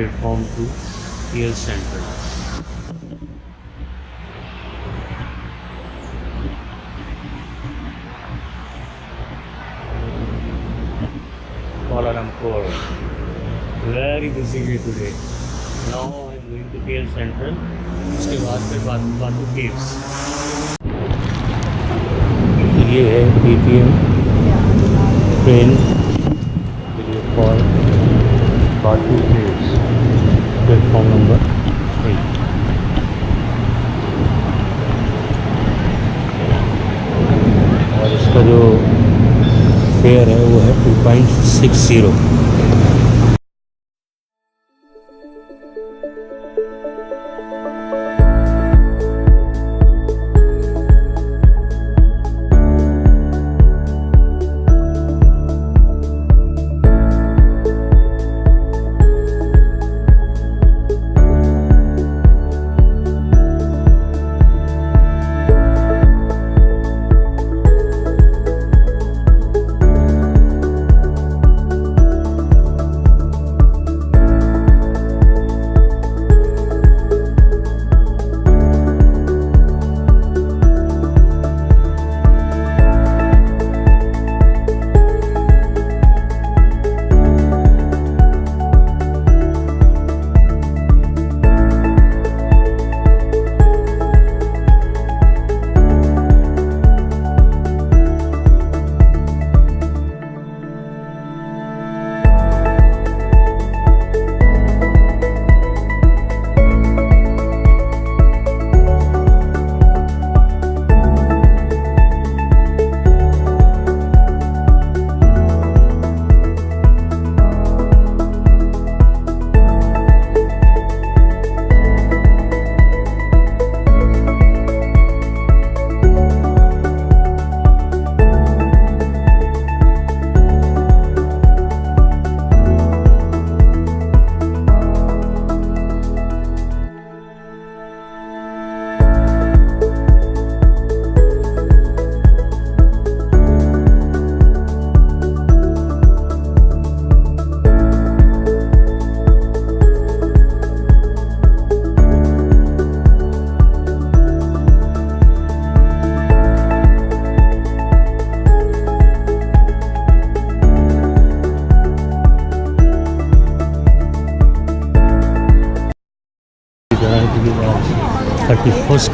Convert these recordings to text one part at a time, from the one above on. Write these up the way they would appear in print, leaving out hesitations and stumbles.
platform to KL Central. Kuala Lumpur. Very busy day today. Now I am going to KL Central. उसके बाद फिर बातू caves. ये है PTM train for Batu caves, platform number 8. और इसका जो fair है वो है 2.60.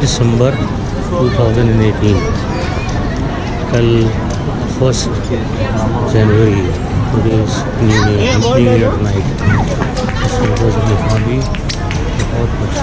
December 2018. कल 1 January. Today is New Year night. भी बहुत कुछ.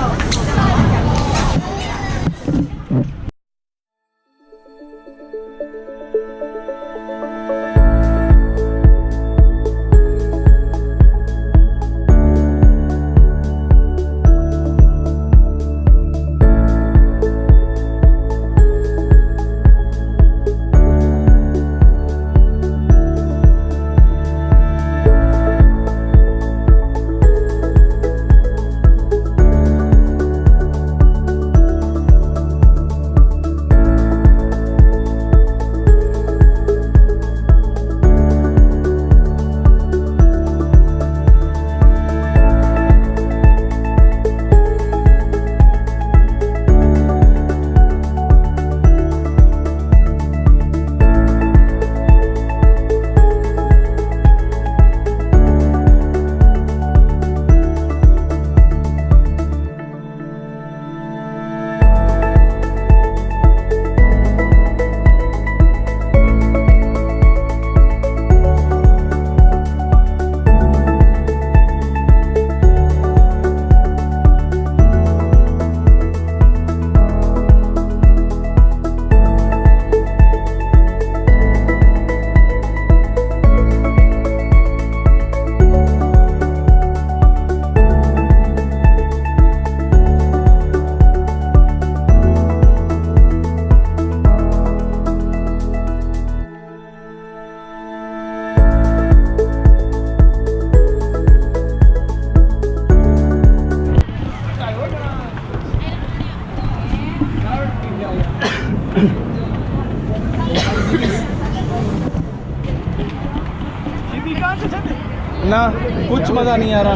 ना कुछ मज़ा नहीं आ रहा।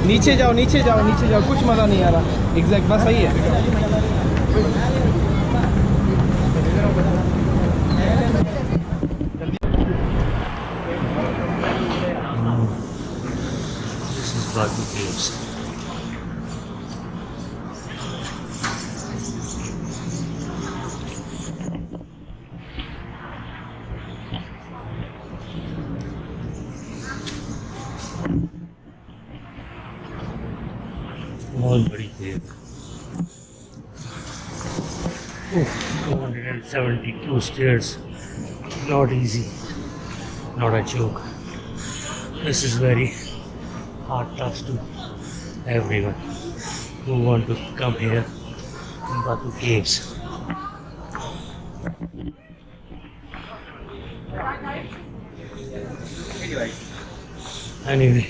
नीचे जाओ नीचे जाओ नीचे जाओ, कुछ मज़ा नहीं आ रहा। एग्जैक्ट बस सही है। This is BATU Caves. बहुत बड़ी केव। 272 stairs. Not easy. Not a joke. This is very hard task to everyone who want to come here in BATU Caves. Anyway,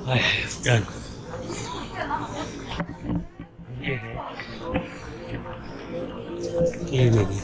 I have done. ये है केव एरिया।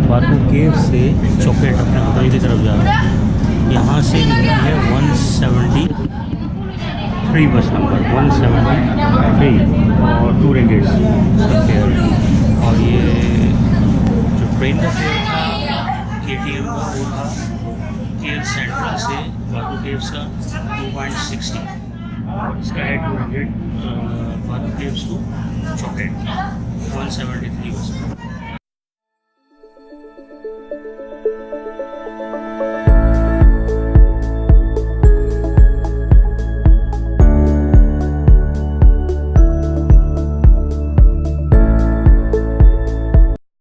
BATU केव से chocolate अपने hotel की तरफ जा रहा है। यहाँ से मिली है 173 बस नंबर 173 और 2 रिंगिट्स इसका फेयर है। और ये जो ट्रेन का फेयर था KTM का वो था केव सेंट्रल से BATU केव्स का 2.60 और इसका है 2 ringgit BATU caves to chocolate 173 बस।